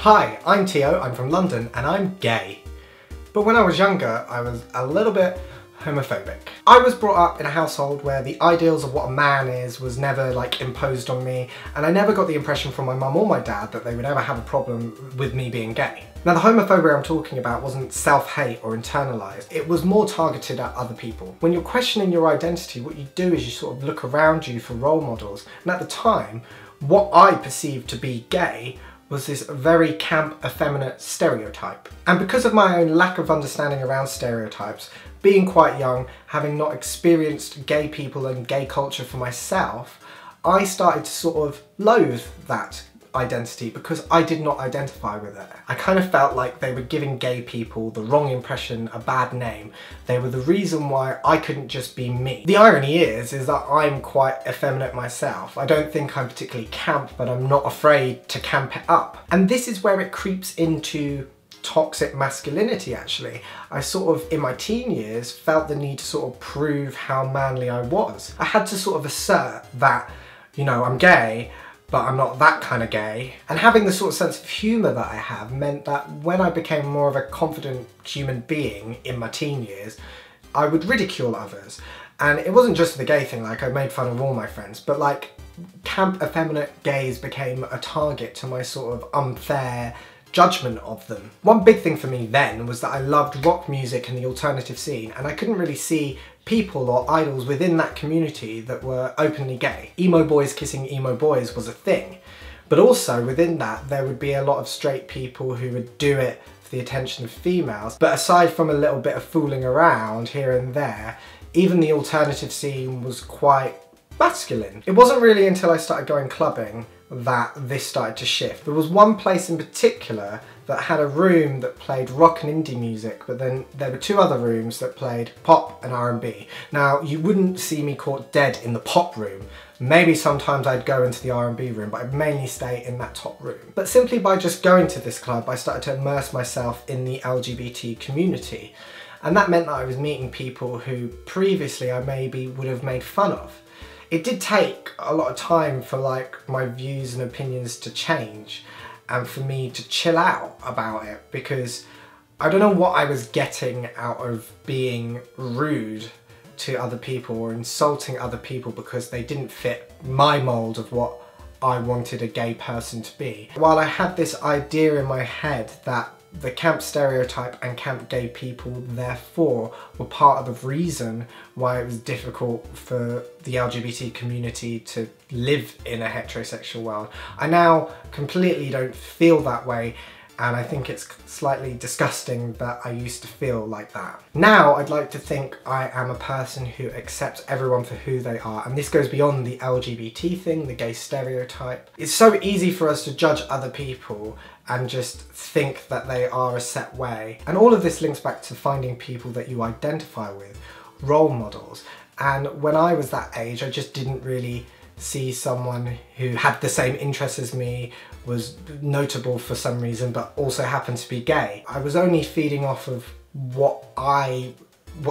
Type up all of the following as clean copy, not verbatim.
Hi, I'm Teoh, I'm from London, and I'm gay. But when I was younger, I was a little bit homophobic. I was brought up in a household where the ideals of what a man is was never imposed on me, and I never got the impression from my mum or my dad that they would ever have a problem with me being gay. Now the homophobia I'm talking about wasn't self-hate or internalised, it was more targeted at other people. When you're questioning your identity, what you do is you sort of look around you for role models, and at the time, what I perceived to be gay was this very camp, effeminate stereotype. And because of my own lack of understanding around stereotypes, being quite young, having not experienced gay people and gay culture for myself, I started to sort of loathe that identity because I did not identify with it. I kind of felt like they were giving gay people the wrong impression, a bad name. They were the reason why I couldn't just be me. The irony is that I'm quite effeminate myself. I don't think I'm particularly camp, but I'm not afraid to camp it up. And this is where it creeps into toxic masculinity actually. I sort of, in my teen years, felt the need to sort of prove how manly I was. I had to sort of assert that, you know, I'm gay, but I'm not that kind of gay. And having the sort of sense of humour that I have meant that when I became more of a confident human being in my teen years, I would ridicule others. And it wasn't just the gay thing, I made fun of all my friends, but camp effeminate gays became a target to my sort of unfair judgment of them. One big thing for me then was that I loved rock music and the alternative scene, and I couldn't really see people or idols within that community that were openly gay. Emo boys kissing emo boys was a thing, but also within that there would be a lot of straight people who would do it for the attention of females. But aside from a little bit of fooling around here and there, even the alternative scene was quite masculine. It wasn't really until I started going clubbing that this started to shift. There was one place in particular that had a room that played rock and indie music, but then there were two other rooms that played pop and R&B. Now, you wouldn't see me caught dead in the pop room. Maybe sometimes I'd go into the R&B room, but I'd mainly stay in that top room. But simply by just going to this club, I started to immerse myself in the LGBT community. And that meant that I was meeting people who previously I maybe would have made fun of. It did take a lot of time for my views and opinions to change and for me to chill out about it, because I don't know what I was getting out of being rude to other people or insulting other people because they didn't fit my mould of what I wanted a gay person to be. While I had this idea in my head that the camp stereotype and camp gay people therefore were part of the reason why it was difficult for the LGBT community to live in a heterosexual world, I now completely don't feel that way, and I think it's slightly disgusting that I used to feel like that. Now I'd like to think I am a person who accepts everyone for who they are, and this goes beyond the LGBT thing, the gay stereotype. It's so easy for us to judge other people and just think that they are a set way. And all of this links back to finding people that you identify with, role models. And when I was that age, I just didn't really see someone who had the same interests as me, was notable for some reason, but also happened to be gay. I was only feeding off of what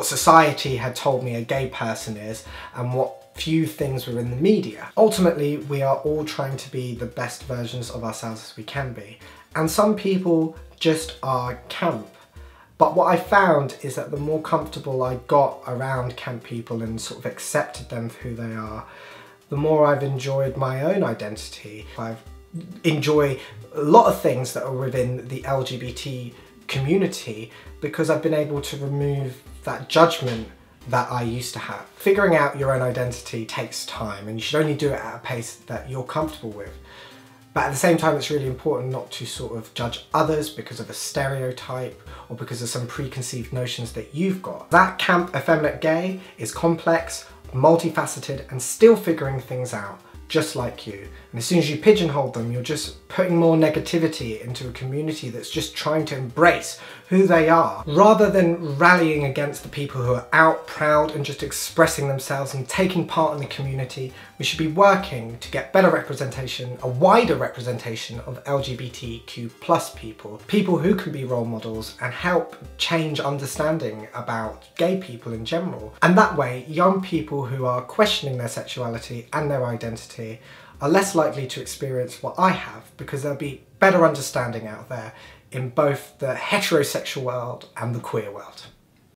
society had told me a gay person is and what few things were in the media. Ultimately, we are all trying to be the best versions of ourselves as we can be. And some people just are camp. But what I found is that the more comfortable I got around camp people and sort of accepted them for who they are, the more I've enjoyed my own identity. I enjoy a lot of things that are within the LGBT community because I've been able to remove that judgment that I used to have. Figuring out your own identity takes time, and you should only do it at a pace that you're comfortable with. But at the same time, it's really important not to sort of judge others because of a stereotype or because of some preconceived notions that you've got. That camp effeminate gay is complex, multifaceted, and still figuring things out, just like you. And as soon as you pigeonhole them, you're just putting more negativity into a community that's just trying to embrace who they are, rather than rallying against the people who are out, proud, and just expressing themselves and taking part in the community. We should be working to get better representation, a wider representation of LGBTQ+ people, people who can be role models and help change understanding about gay people in general. And that way, young people who are questioning their sexuality and their identity are less likely to experience what I have because there'll be better understanding out there in both the heterosexual world and the queer world.